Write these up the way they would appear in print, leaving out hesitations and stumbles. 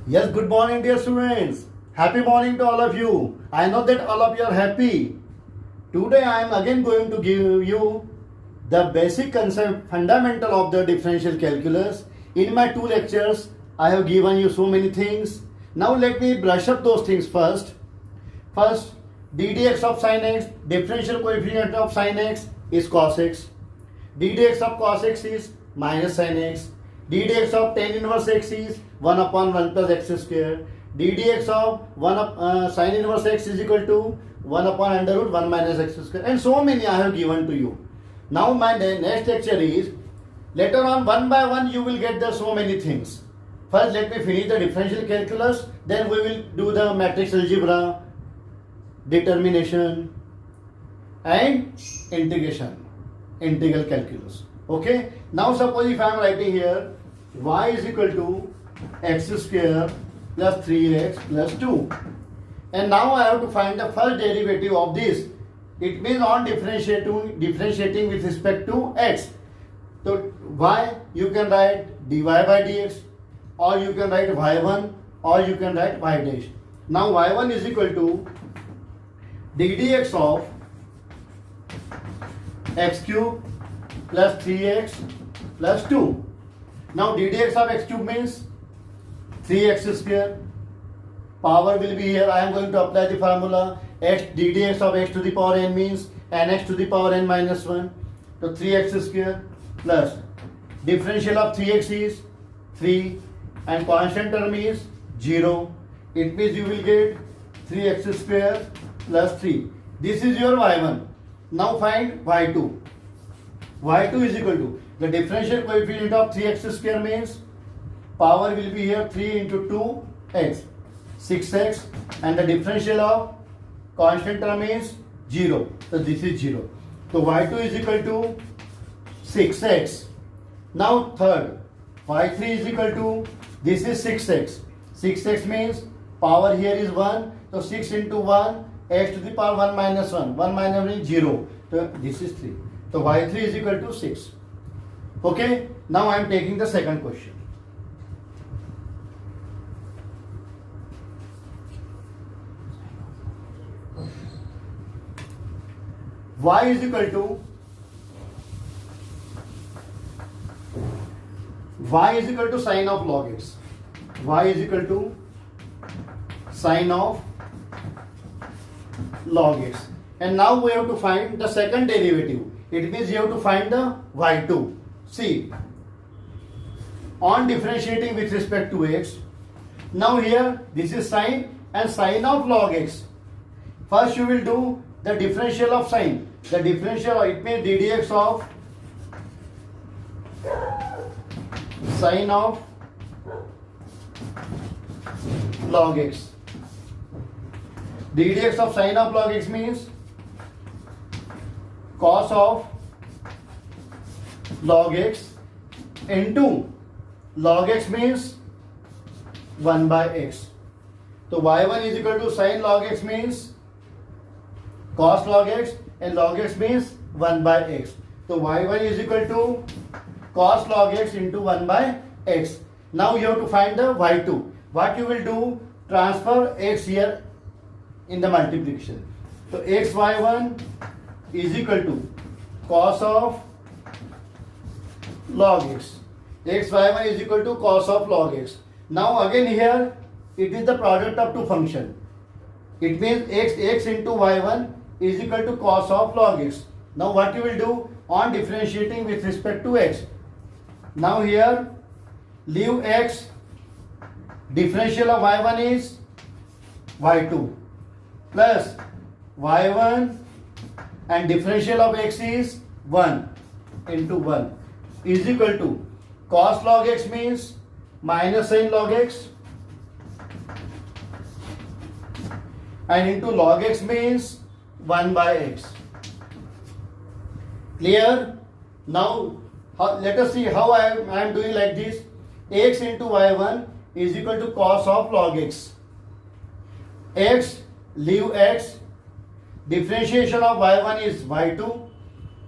Yes, good morning, dear students. Happy morning to all of you. I know that all of you are happy. Today I am again going to give you the basic concept, fundamental of the differential calculus. In my two lectures, I have given you so many things. Now let me brush up those things first. First, ddx of sin x, differential coefficient of sin x is cos x. ddx of cos x is minus sin x. ddx of tan inverse x is 1 upon 1 plus x square. ddx of sin inverse x is equal to 1 upon under root 1 minus x square. And so many I have given to you. Now my next lecture is, later on one by one you will get the so many things. First let me finish the differential calculus, then we will do the matrix algebra, determination and integral calculus. Okay, now suppose if I am writing here y is equal to x square plus 3x plus 2, and now I have to find the first derivative of this. It means on differentiating with respect to x. So y you can write dy by dx, or you can write y1, or you can write y dash. Now y1 is equal to ddx of x cube plus 3x plus 2. Now ddx of x cube means 3x square. Power will be here. I am going to apply the formula. X ddx of x to the power n means nx to the power n minus 1. So 3x square plus differential of 3x is 3 and constant term is 0. It means you will get 3x square plus 3. This is your y1. Now find y2. y2 is equal to the differential coefficient of 3x square means power will be here 3 into 2x, 6x, and the differential of constant term is 0. So this is 0. So y2 is equal to 6x. Now third, y3 is equal to, this is 6x. 6x means power here is 1. So 6 into 1, x to the power 1 minus 1. 1 minus 1 is 0. So this is 3. So y3 is equal to 6. Okay. Now I am taking the second question. Y is equal to sine of log x. Y is equal to sine of log x. And now we have to find the second derivative. It means you have to find the y2. See, on differentiating with respect to x, now here this is sine and sine of log x. First you will do the differential of sine. The differential, it means ddx of sine of log x. ddx of sine of log x means cos of log x into log x means 1 by x. So y1 is equal to sine log x means cos log x, and log x means 1 by x. So y1 is equal to cos log x into 1 by x. Now you have to find the y2. What you will do? Transfer x here in the multiplication. So xy1 is equal to cos of log x. xy1 is equal to cos of log x. Now again here it is the product of two functions. It means x into y1 is equal to cos of log x. Now what you will do on differentiating with respect to x? Now here leave x, differential of y1 is y2 plus y1 and differential of x is 1 into 1 is equal to cos log x means minus sin log x, and into log x means 1 by x. Clear? Now let us see how I am doing like this. X into y1 is equal to cos of log x. X, leave x, differentiation of y1 is y2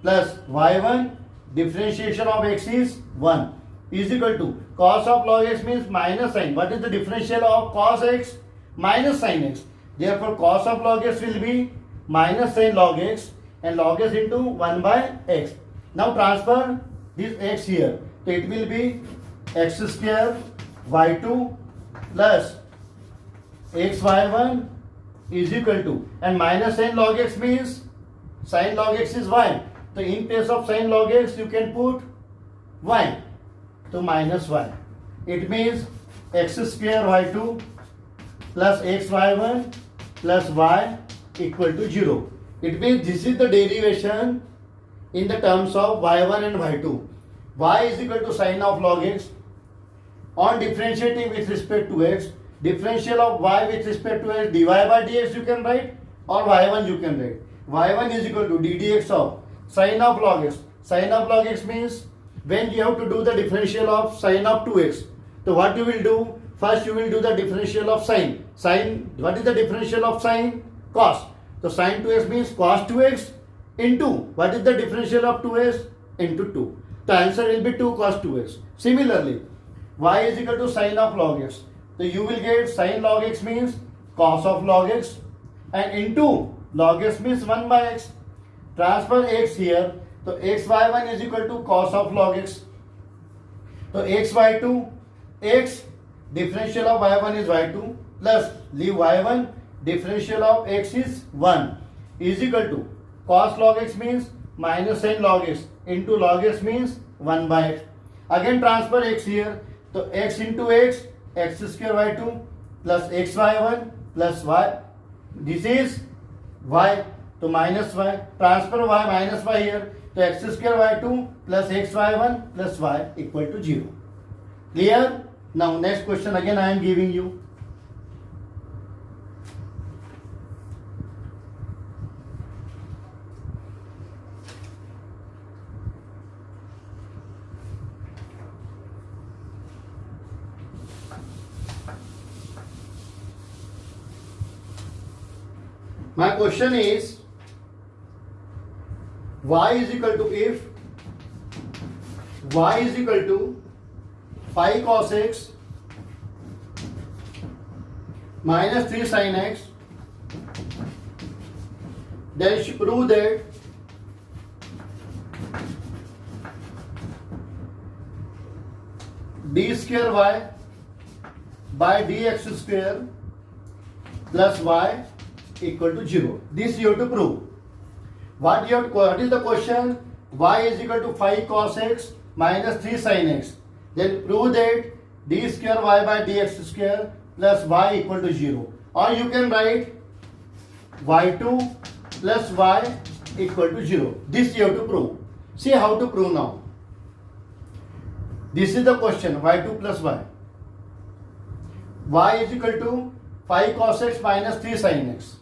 plus y1, differentiation of x is 1. is equal to cos of log x means minus sin. What is the differential of cos x? Minus sin x. Therefore, cos of log x will be minus sin log x and log x into 1 by x. Now transfer this x here. So it will be x square y2 plus xy1 is equal to, and minus sin log x means sin log x is y. So in place of sin log x you can put y. So minus y. It means x square y2 plus xy1 plus y equal to 0. It means this is the derivation in the terms of y1 and y2. Y is equal to sin of log x. On differentiating with respect to x, differential of y with respect to x dy by dx you can write, or y1 you can write. Y1 is equal to d dx of sin of log x. Sin of log x means when you have to do the differential of sin of 2x. So what you will do? First you will do the differential of sin. Sin, what is the differential of sin? Cos. So sin 2x means cos 2x into, what is the differential of 2x? Into 2. The answer will be 2 cos 2x. Similarly, y is equal to sin of log x. So you will get sin log x means cos of log x, and into log x means 1 by x. Transfer x here. So xy1 is equal to cos of log x. So xy2, x differential of y1 is y2 plus leave y1, differential of x is 1 is equal to cos log x means minus sin log x into log x means 1 by x. Again transfer x here. So x into x square y2 plus xy1 plus y. This is y. So minus y. Transfer y minus y here. So x square y2 plus xy1 plus y equal to 0. Clear? Now next question again I am giving you. My question is, y is equal to, if y is equal to 5 cos x minus 3 sin x, then prove that d square y by dx square plus y equal to 0. This you have to prove. What is the question? Y is equal to 5 cos x minus 3 sin x. Then prove that d square y by dx square plus y equal to 0. Or you can write y2 plus y equal to 0. This you have to prove. See how to prove now. This is the question, y2 plus y. Y is equal to 5 cos x minus 3 sin x.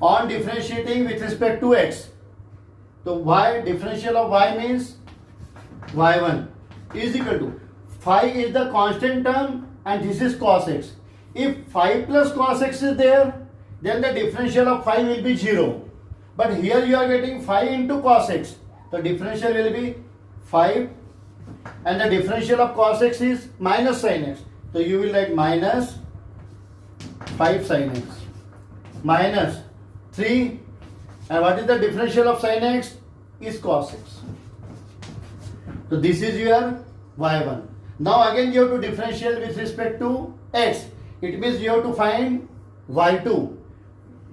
On differentiating with respect to x, so y, differential of y means y1 is equal to 5 is the constant term and this is cos x. If 5 plus cos x is there, then the differential of 5 will be 0. But here you are getting 5 into cos x. The differential will be 5 and the differential of cos x is minus sin x. So you will write minus 5 sin x minus 3, and what is the differential of sin x? Is cos x. So this is your y1. Now again you have to differentiate with respect to x. It means you have to find y2.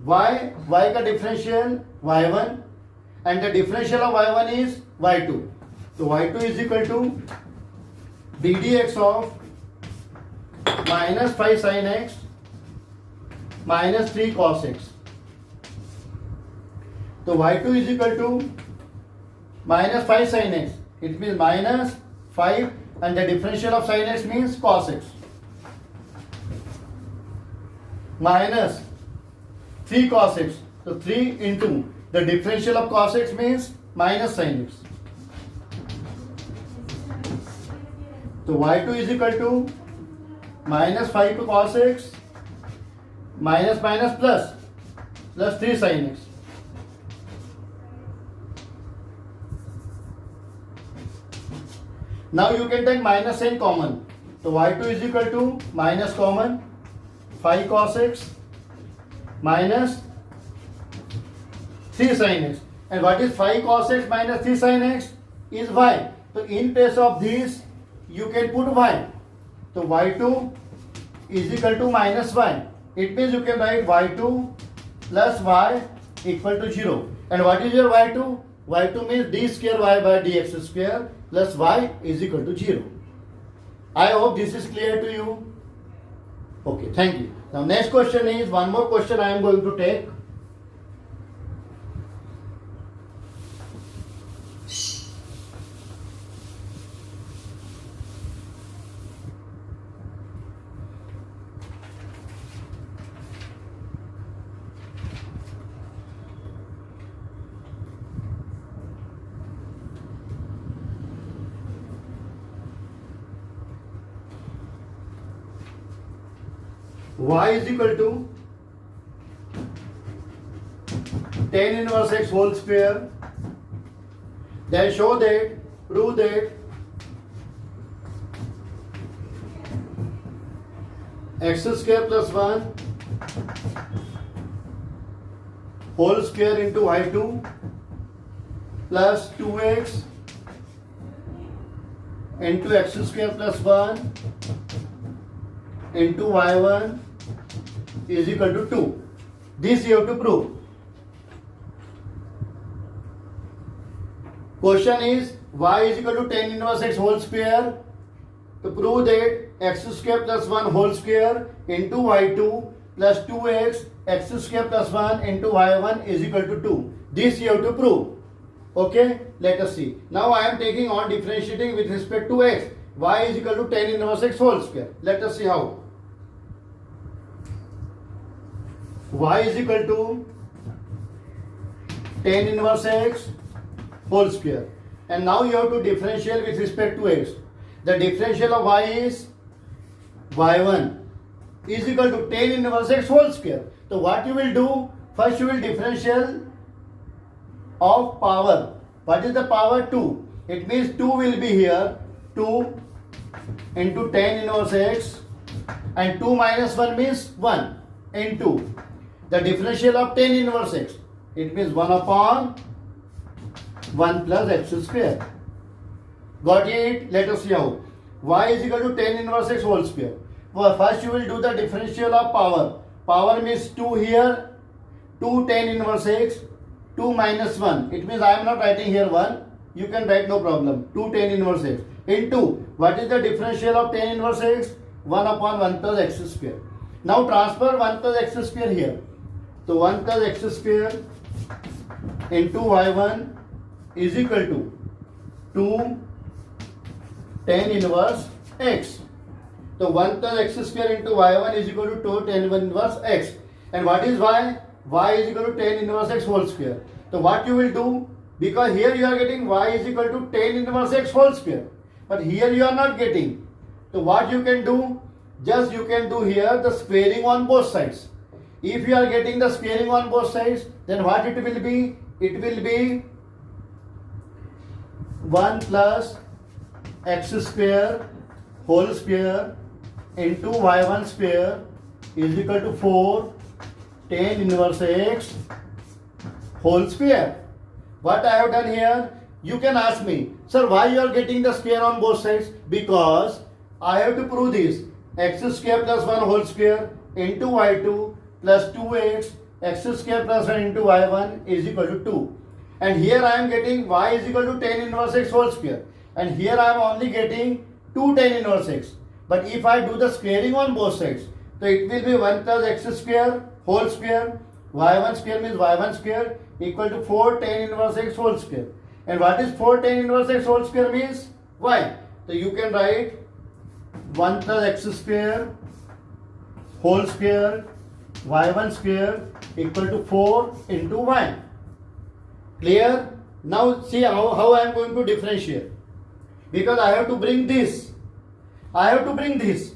Y का differential y1 and the differential of y1 is y2. So y2 is equal to d dx of minus 5 sin x minus 3 cos x. So y2 is equal to minus 5 sin x. It means minus 5 and the differential of sin x means cos x. Minus 3 cos x. So 3 into the differential of cos x means minus sin x. So y2 is equal to minus 5 to cos x minus minus plus 3 sin x. Now you can take minus sign common. So y2 is equal to minus common 5 cos x minus 3 sin x. And what is 5 cos x minus 3 sin x? Is y. So in place of this, you can put y. So y2 is equal to minus y. It means you can write y2 plus y equal to 0. And what is your y2? Y2 means d square y by dx square plus y is equal to 0. I hope this is clear to you. Okay, thank you. Now next question is, one more question I am going to take. Y is equal to tan inverse x whole square. Then show that, prove that x square plus 1 whole square into y2 plus 2x into x square plus 1 into y1 is equal to 2. This you have to prove. Question is, y is equal to tan inverse x whole square. To prove that x square plus 1 whole square into y2 plus 2x x square plus 1 into y1 is equal to 2. This you have to prove. Okay, let us see. Now I am taking on differentiating with respect to x. Y is equal to tan inverse x whole square. Let us see how. Y is equal to tan inverse x whole square. And now you have to differentiate with respect to x. The differential of y is y1 is equal to tan inverse x whole square. So what you will do? First you will differential of power. What is the power? 2. It means 2 will be here. 2 into tan inverse x, and 2 minus 1 means 1 into the differential of tan inverse x. It means 1 upon 1 plus x square. Got it? Let us see how. Y is equal to tan inverse x whole square. Well, first you will do the differential of power. Power means 2 here, 2 tan inverse x, 2 minus 1. It means I am not writing here 1. You can write, no problem. 2 tan inverse x into, what is the differential of tan inverse x? 1 upon 1 plus x square. Now transfer 1 plus x square here. So 1 plus x square into y1 is equal to 2 tan inverse x. So 1 plus x square into y1 is equal to 2 tan inverse x. And what is y? Y is equal to tan inverse x whole square. So what you will do? Because here you are getting y is equal to tan inverse x whole square. But here you are not getting. So what you can do? Just you can do here the squaring on both sides. If you are getting the squaring on both sides, then what it will be? It will be 1 plus x square whole square into y1 square is equal to 4 tan inverse x whole square. What I have done here? You can ask me, sir, why you are getting the square on both sides? Because I have to prove this. X square plus 1 whole square into y2 plus 2x x square plus 1 into y1 is equal to 2. And here I am getting y is equal to tan inverse x whole square. And here I am only getting 2 tan inverse x. But if I do the squaring on both sides, so it will be 1 plus x square whole square, y1 square means y1 square equal to 4 tan inverse x whole square. And what is 4 tan inverse x whole square means? Y. So you can write 1 plus x square whole square y1 square equal to 4 into y. Clear? Now see how I am going to differentiate. Because I have to bring this. I have to bring this.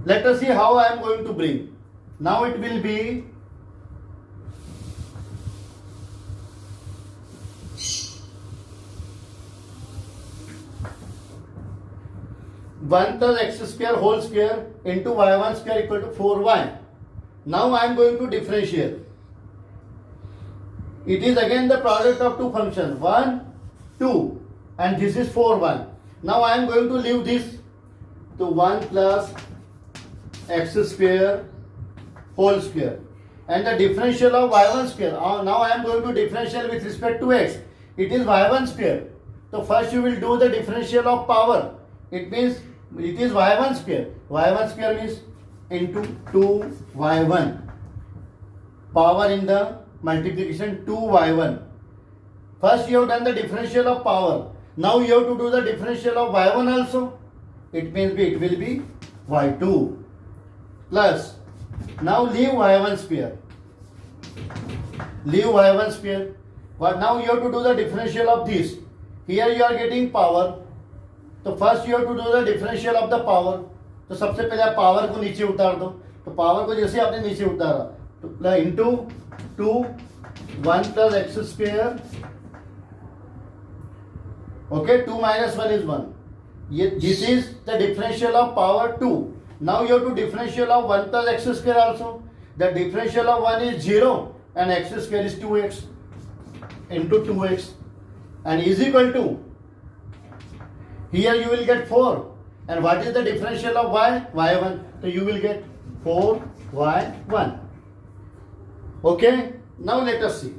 Let us see how I am going to bring. Now it will be 1 plus x square whole square into y1 square equal to 4y. Now I am going to differentiate. It is again the product of two functions, 1, 2, and this is 4, 1. Now I am going to leave this to 1 plus x square whole square. And the differential of y1 square. Now I am going to differential with respect to x. It is y1 square. So first you will do the differential of power. It means it is y1 square. Y1 square means into 2y1. Power in the multiplication 2y1. First you have done the differential of power. Now you have to do the differential of y1 also. It means it will be y2 plus. Now leave y1 square. Leave y1 square. But now you have to do the differential of this. Here you are getting power. तो first you have to do the differential of the power. तो सबसे पहले आप power को नीचे उतार दो. तो पावर को जैसे आपने नीचे उतारा तो into 2 1 plus x square. Okay 2 minus 1 is 1. ये this is the differential of power 2. Now you have to differential of 1 plus x square also. The differential of 1 is 0 and x square is 2x into 2x and is equal to, here you will get 4, and what is the differential of y? y1. So you will get 4y1. Okay, now let us see.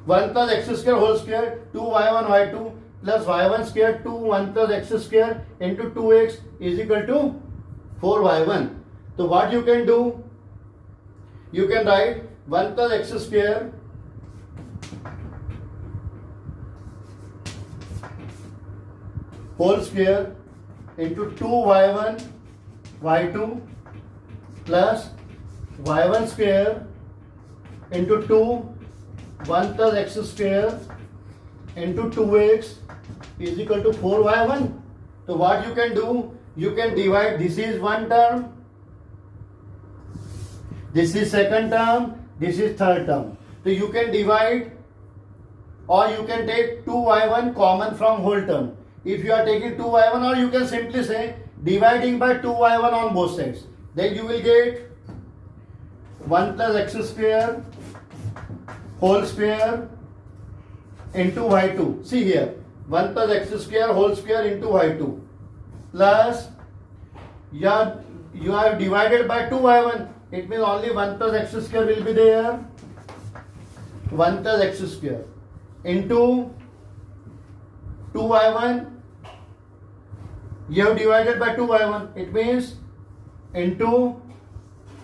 1 plus x square whole square 2y1 y2 plus y1 square 2 1 plus x square into 2x is equal to 4y1. So what you can do? You can write 1 plus x square whole square into 2y1 y2 plus y1 square into 2 1 plus x square into 2x is equal to 4y1. So what you can do? You can divide. This is one term, this is second term, this is third term. So you can divide, or you can take 2y1 common from whole term. If you are taking 2y1, or you can simply say dividing by 2y1 on both sides. Then you will get 1 plus x square whole square into y2. See here, 1 plus x square whole square into y2 plus you have divided by 2y1. It means only 1 plus x square will be there. 1 plus x square into 2y1. You have divided by 2y1. It means into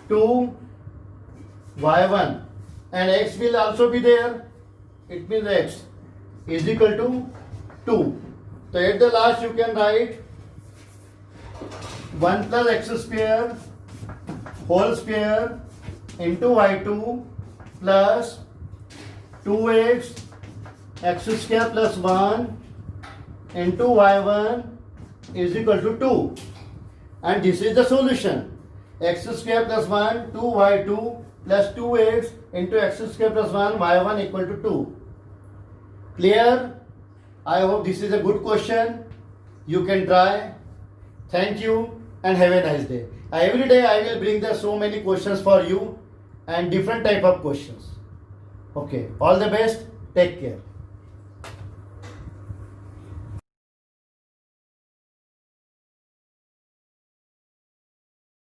2y1. And x will also be there. It means x is equal to 2. So at the last you can write 1 plus x square whole square into y2 plus 2x x square plus 1 into y1 is equal to 2. And this is the solution. X square plus 1 2y2 plus 2x into x square plus 1 y1 equal to 2. Clear? I hope this is a good question. You can try. Thank you and have a nice day. Every day I will bring there so many questions for you and different type of questions. Okay, all the best. Take care.